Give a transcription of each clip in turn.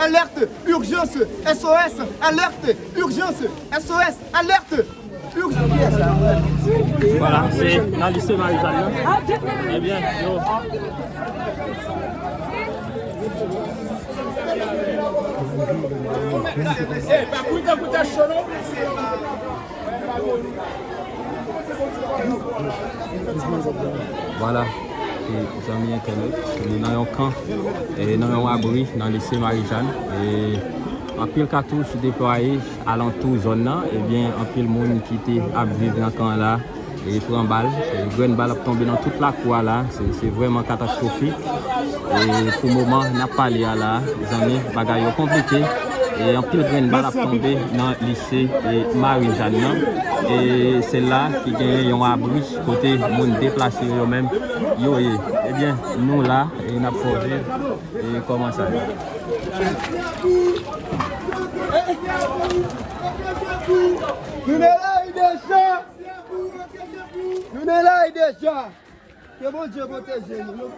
alerte, urgence, SOS, alerte, urgence, SOS, alerte. Voilà, c'est dans le lycée Marie-Jeanne. Eh bien, yo. Voilà, les amis internautes, nous sommes dans un camp et dans un abri dans le lycée Marie-Jeanne. Et en pile cartouche déployé à l'entour zone là, et bien en pile monde qui était à vivre dans le camp là et prend balle, et une balle tombé dans toute la cour là, c'est vraiment catastrophique. Et pour le moment, on n'a pas parlé là, les amis, bagaille compliqué. Et en pile une balle a tombé dans le lycée Marie-Jeanne. Et c'est là qui gagne un abri côté monde déplacé eux-mêmes. Eh bien, nous là, et on a forgé et comment ça va. Nous sommes là déjà. Nous sommes là déjà. Que bon Dieu protège nous.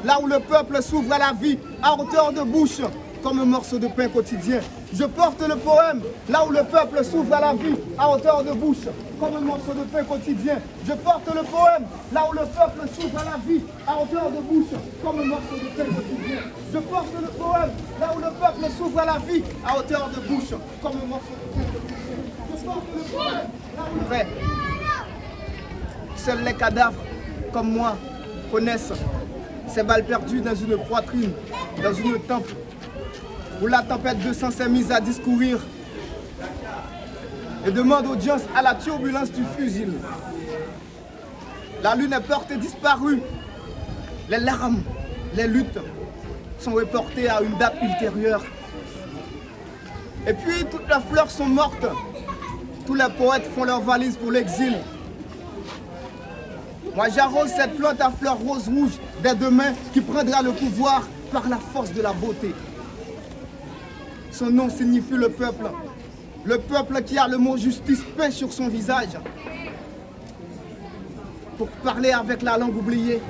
Là où le peuple s'ouvre à la vie, à hauteur de bouche, comme un morceau de pain quotidien. Je porte le poème, là où le peuple s'ouvre à la vie, à hauteur de bouche, comme un morceau de pain quotidien. Je porte le poème, là où le peuple s'ouvre à la vie, à hauteur de bouche, comme un morceau de pain quotidien. Je porte le poème, là où le peuple s'ouvre à la vie, à hauteur de bouche, comme un morceau de pain quotidien. Je porte le poème, là où vrai. Seuls les cadavres, comme moi, connaissent ces balles perdues dans une poitrine, dans une tempe, où la tempête de sang s'est mise à discourir et demande audience à la turbulence du fusil. La lune est porte et disparue. Les larmes, les luttes sont reportées à une date ultérieure. Et puis toutes les fleurs sont mortes. Tous les poètes font leurs valises pour l'exil. Moi j'arrose cette plante à fleurs roses rouges dès demain qui prendra le pouvoir par la force de la beauté. Son nom signifie le peuple qui a le mot justice peint sur son visage. Pour parler avec la langue oubliée,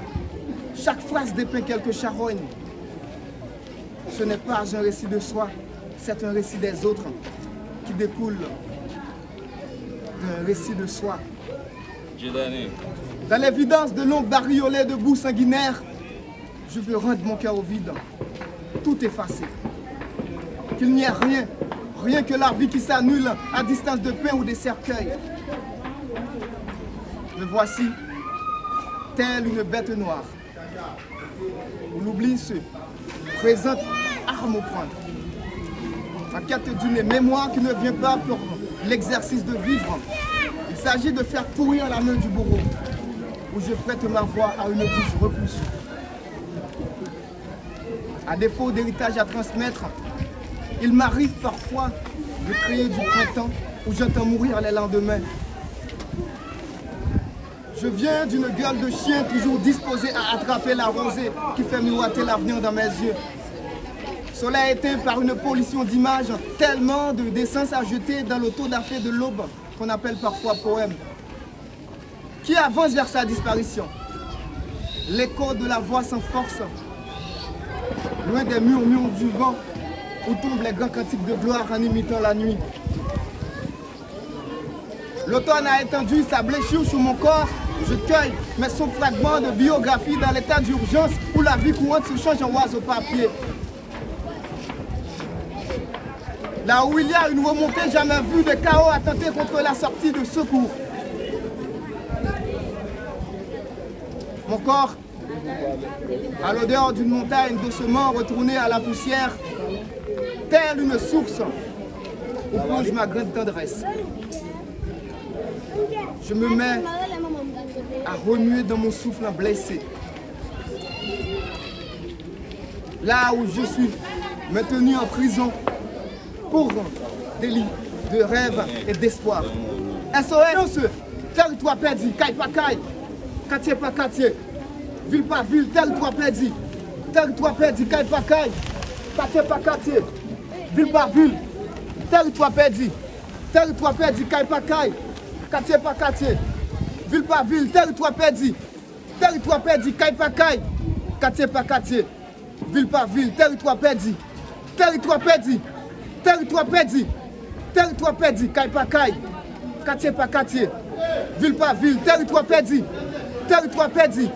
chaque phrase dépeint quelques charognes. Ce n'est pas un récit de soi, c'est un récit des autres qui découle d'un récit de soi. Dans l'évidence de longues bariolées de boue sanguinaire, je veux rendre mon cœur au vide, tout effacé. Qu'il n'y ait rien, rien que la vie qui s'annule à distance de pain ou des cercueils. Me voici, telle une bête noire, où l'oubli se présente arme au poing. En quête d'une mémoire qui ne vient pas pour l'exercice de vivre. Il s'agit de faire pourrir la main du bourreau, où je prête ma voix à une bouche repoussée. À défaut d'héritage à transmettre, il m'arrive parfois de créer du printemps où j'entends mourir les lendemains. Je viens d'une gueule de chien toujours disposée à attraper la rosée qui fait miroiter l'avenir dans mes yeux. Soleil éteint par une pollution d'images, tellement de d'essence à jeter dans l'auto d'affaires de l'aube qu'on appelle parfois poème. Qui avance vers sa disparition. L'écho de la voix sans force, loin des murmures du vent, où tombent les grands cantiques de gloire en imitant la nuit. L'automne a étendu sa blessure sur mon corps, je cueille mes sons fragments de biographie dans l'état d'urgence où la vie courante se change en oiseau papier. Là où il y a une remontée jamais vue de chaos à tenter contre la sortie de secours. Mon corps, à l'odeur d'une montagne doucement retournée à la poussière, telle une source où plonge ma grande tendresse. Je me mets à remuer dans mon souffle blessé. Là où je suis maintenu en prison pour délit de rêve et d'espoir. SOS, territoire perdu, caille pas caille, quartier pas quartier, ville pas ville, territoire perdu, caille pas caille, quartier pas quartier, ville pas ville, territoire perdu, caille pas caille, quartier pas quartier, ville par ville, territoire perdu. Territoire perdu, caille par caille, quartier par quartier, ville par ville, territoire perdu. Territoire perdu, territoire perdu, territoire perdu, caille par caille, quartier par quartier, ville par ville, territoire perdu, territoire perdu,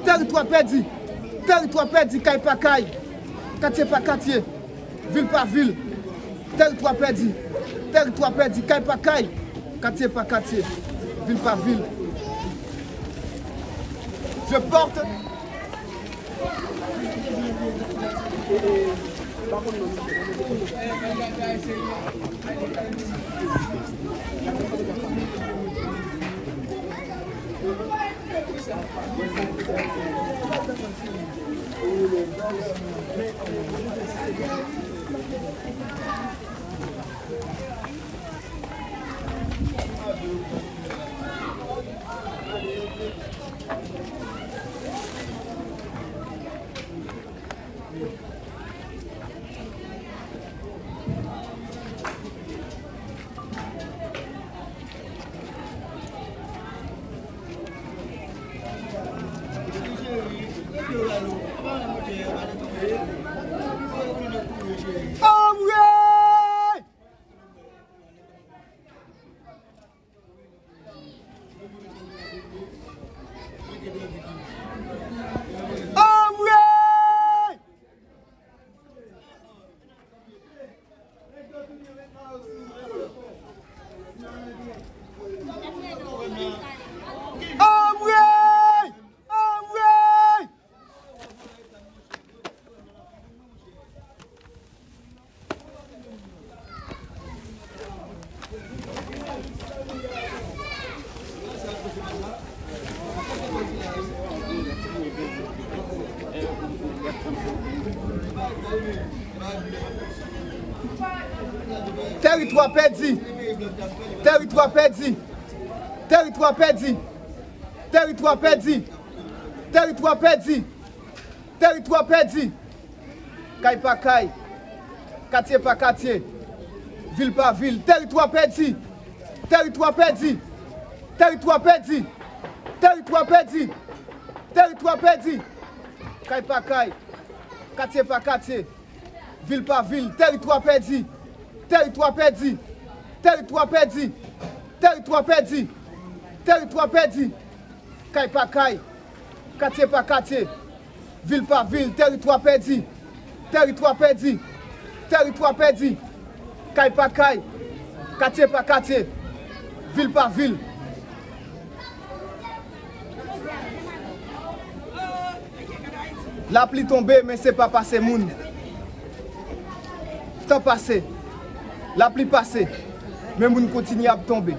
territoire perdu, territoire perdu, caille par caille, quartier par quartier, ville par ville, territoire perdu, caille par caille, quartier par quartier, ville par ville. Je porte territoire perdu, territoire perdu, territoire perdu, territoire perdu, territoire perdu, territoire perdu, caille par caille, quartier par quartier, ville par ville, territoire perdu, territoire perdu, territoire perdu, territoire perdu, territoire perdu, caille par caille, quartier par quartier, ville par ville, territoire perdu. Territoire perdu, territoire perdu, territoire perdu, territoire perdu, caille par caille, quartier par quartier, ville par ville, territoire perdu, territoire perdu, territoire perdu, caille par caille, quartier par quartier, ville par ville. La pluie tombée, mais c'est pas passé moun. Temps passé. La pluie passée, mais moun continue à tomber.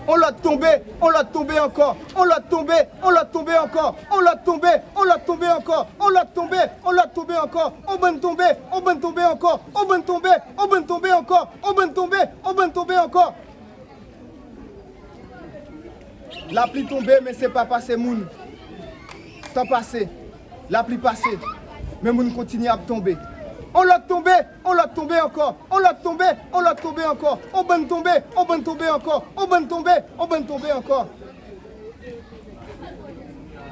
On l'a tombé, on l'a tombé encore, on l'a tombé, on l'a tombé encore, on l'a tombé, on l'a tombé encore, on l'a tombé, on l'a tombé encore, on va tomber, on va tomber encore, on va tomber, on va tomber encore, on va tomber, on va tomber encore. La pluie tombée, mais c'est pas passé moun. Temps passé, la pluie passée, mais moun continue à tomber. On l'a tombé encore, on l'a tombé encore, on va tomber, on va tomber encore, on va tomber, on va tomber encore.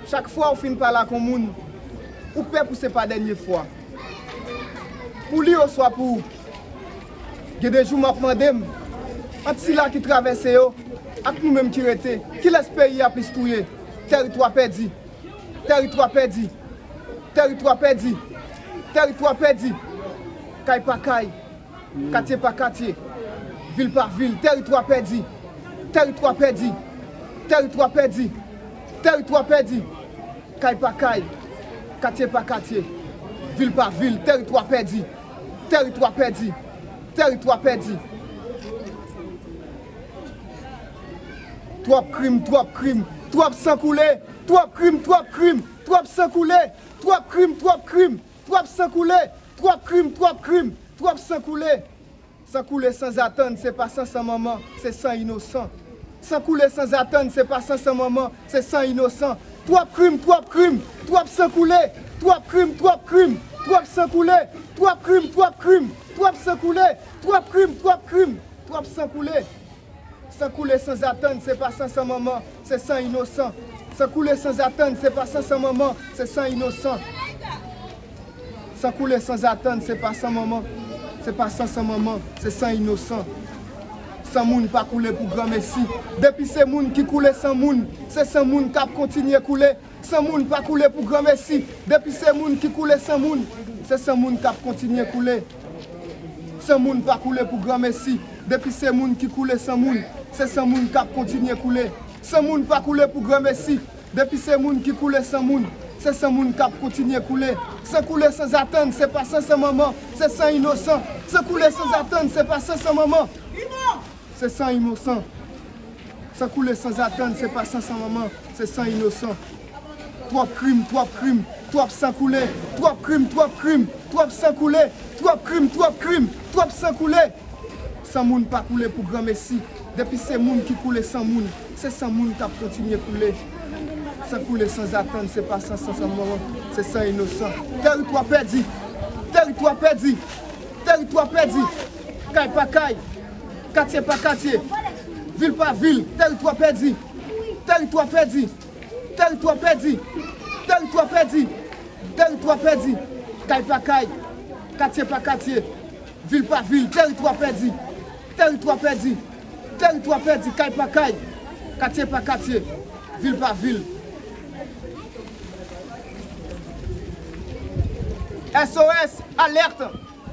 Chaque fois on finit par la commune, ou peut pour c'est pas la dernière fois. Pour lui ou soit pour il y a des jours m'a demandé entre si là qui traverse yo, avec nous même qui rete, qui laisse pays à plus touyer, territoire perdu, territoire perdu, territoire perdu, territoire perdu. Caille par caille, quartier par quartier, ville par ville, territoire perdu, territoire perdu, territoire perdu, territoire perdu, caille par caille, quartier par quartier, ville par ville, territoire perdu, territoire perdu, territoire perdu. Trop crime, trop sang coulé, trop crime, trop sang coulé, trop crime, trop sang coulé. Trop sang coulé. Sans couler sans attendre, c'est pas sans maman, c'est sans innocent. Sans couler sans attendre, c'est pas sans maman, c'est sans innocent. Trop crime, trop sang coulé. Trop crime, trop sang coulé. Trop crime, trop sang coulé. Trop sang coulé. Sans couler sans attendre, c'est pas sans maman, c'est sans innocent. Sans couler sans attendre, c'est pas sans maman, c'est sans innocent. Sans couler sans attendre, c'est pas sans maman, c'est pas sans maman, c'est sans innocent. Sans moun pas couler pour grand messi. Depuis c'est moun qui coule sans moun, c'est sans moun qui continue à couler. Sans moun pas couler pour grand messi. Depuis c'est moun qui coule sans moun, c'est sans moun qui continue à couler. Sans moun pas couler pour grand messi. Depuis c'est moun qui coule sans moun, c'est sans moun qui continue à couler. Sans moun pas couler pour grand messi. Depuis c'est moun qui coule sans moun, c'est sans moun qui continue à couler. Sans couler sans attendre, c'est pas sans maman, c'est sans innocent. Sans couler sans attendre, c'est pas sans maman, c'est sans innocent. Sans couler sans attendre, c'est pas sans maman, c'est sans innocent. Trois crimes, trois sans couler. Trois crimes, trois sans couler. Trois crimes, trois sans couler. Sans moun pas couler pour grand messi. Depuis c'est moun qui coule sans moun, c'est sans moun qui continue à couler. Sans couler sans attendre, c'est pas sans maman, c'est sans innocent. Territoire perdu, territoire perdu, territoire perdu. Caille pas caille, quartier pas quartier, ville pas ville, territoire perdu, territoire perdu, territoire perdu, territoire perdu, territoire perdu. Caille pas caille, quartier pas quartier, ville pas ville, territoire perdu, territoire perdu, territoire perdu. Caille pas caille, quartier pas quartier, ville pas ville. SOS, alerte,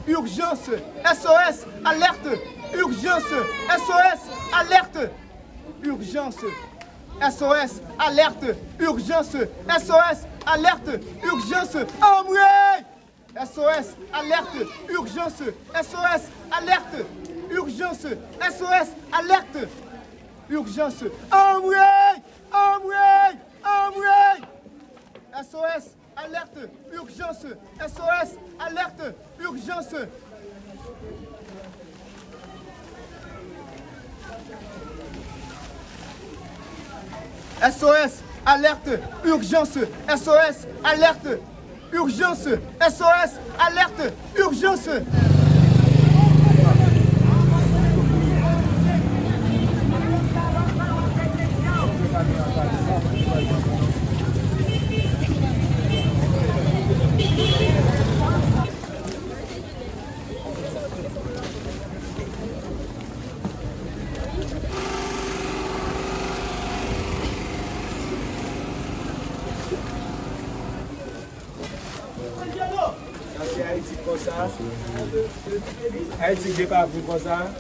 urgence, SOS, alerte, urgence, SOS, alerte, urgence, SOS, alerte, urgence, SOS, alerte, urgence, embrouille, SOS, alerte, urgence, SOS, alerte, urgence, SOS, alerte, urgence, embrouille, embrouille, embrouille, SOS, alerte, urgence, SOS, alerte, urgence. SOS, alerte, urgence, SOS, alerte, urgence, SOS, alerte, urgence. Haïti n'est pas comme ça.